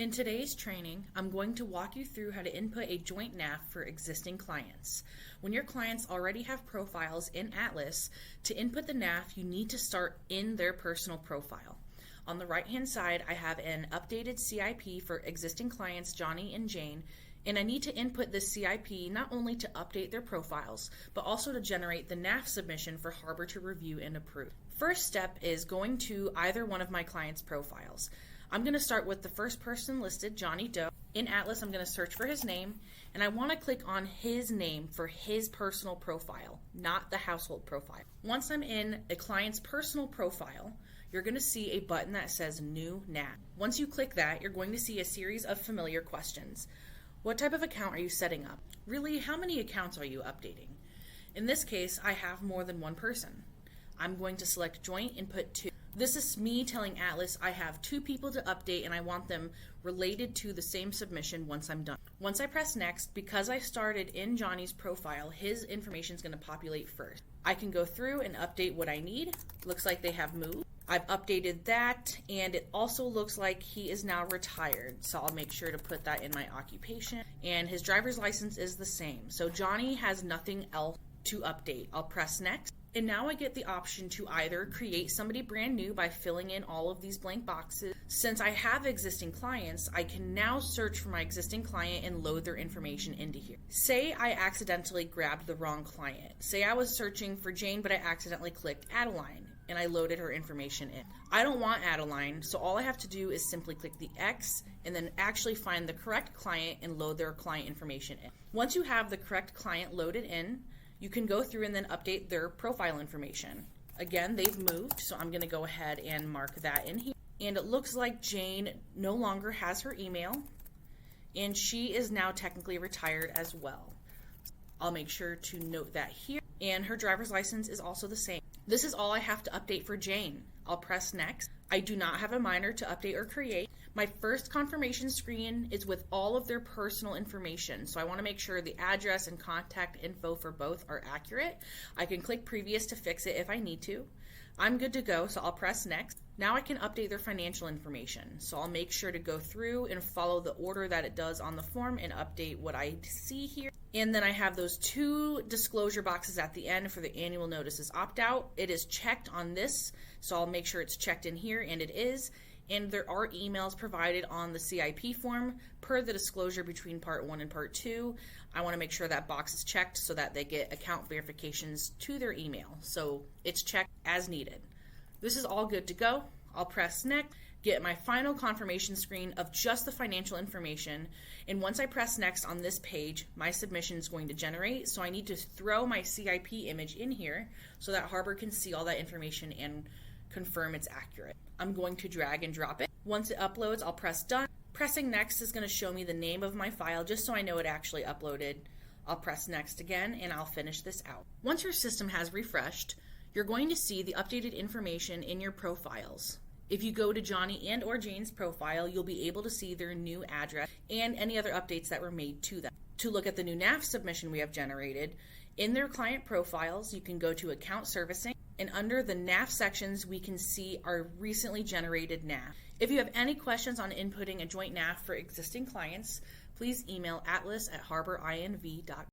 In today's training, I'm going to walk you through how to input a joint NAF for existing clients. When your clients already have profiles in Atlas, to input the NAF, you need to start in their personal profile. On the right-hand side, I have an updated CIP for existing clients Johnny and Jane, and I need to input this CIP not only to update their profiles, but also to generate the NAF submission for Harbor to review and approve. First step is going to either one of my clients' profiles. I'm going to start with the first person listed, Johnny Doe. In Atlas, I'm going to search for his name, and I want to click on his name for his personal profile, not the household profile. Once I'm in a client's personal profile, you're going to see a button that says New NAF. Once you click that, you're going to see a series of familiar questions. What type of account are you setting up? Really, how many accounts are you updating? In this case, I have more than one person. I'm going to select Joint and put 2. This is me telling Atlas I have 2 people to update and I want them related to the same submission once I'm done. Once I press next, because I started in Johnny's profile, his information is going to populate first. I can go through and update what I need. Looks like they have moved. I've updated that, and it also looks like he is now retired, so I'll make sure to put that in my occupation. And his driver's license is the same, so Johnny has nothing else to update. I'll press next. And now I get the option to either create somebody brand new by filling in all of these blank boxes. Since I have existing clients, I can now search for my existing client and load their information into here. Say I accidentally grabbed the wrong client. Say I was searching for Jane, but I accidentally clicked Adeline and I loaded her information in. I don't want Adeline, so all I have to do is simply click the X and then actually find the correct client and load their client information in. Once you have the correct client loaded in, you can go through and then update their profile information. Again, they've moved, so I'm going to go ahead and mark that in here. And it looks like Jane no longer has her email, and she is now technically retired as well. I'll make sure to note that here. And her driver's license is also the same. This is all I have to update for Jane. I'll press next. I do not have a minor to update or create. My first confirmation screen is with all of their personal information, so I want to make sure the address and contact info for both are accurate. I can click previous to fix it if I need to. I'm good to go, so I'll press next. Now I can update their financial information, so I'll make sure to go through and follow the order that it does on the form and update what I see here. And then I have those 2 disclosure boxes at the end for the annual notices opt-out. It is checked on this, so I'll make sure it's checked in here, and it is. And there are emails provided on the CIP form per the disclosure between Part 1 and Part 2. I want to make sure that box is checked so that they get account verifications to their email. So it's checked as needed. This is all good to go. I'll press next, get my final confirmation screen of just the financial information. And once I press next on this page, my submission is going to generate. So I need to throw my CIP image in here so that Harbor can see all that information and confirm it's accurate. I'm going to drag and drop it. Once it uploads, I'll press done. Pressing next is going to show me the name of my file just so I know it actually uploaded. I'll press next again and I'll finish this out. Once your system has refreshed, you're going to see the updated information in your profiles. If you go to Johnny and or Jane's profile, you'll be able to see their new address and any other updates that were made to them. To look at the new NAF submission we have generated, in their client profiles, you can go to Account Servicing, and under the NAF sections, we can see our recently generated NAF. If you have any questions on inputting a joint NAF for existing clients, please email atlas@harborinv.com.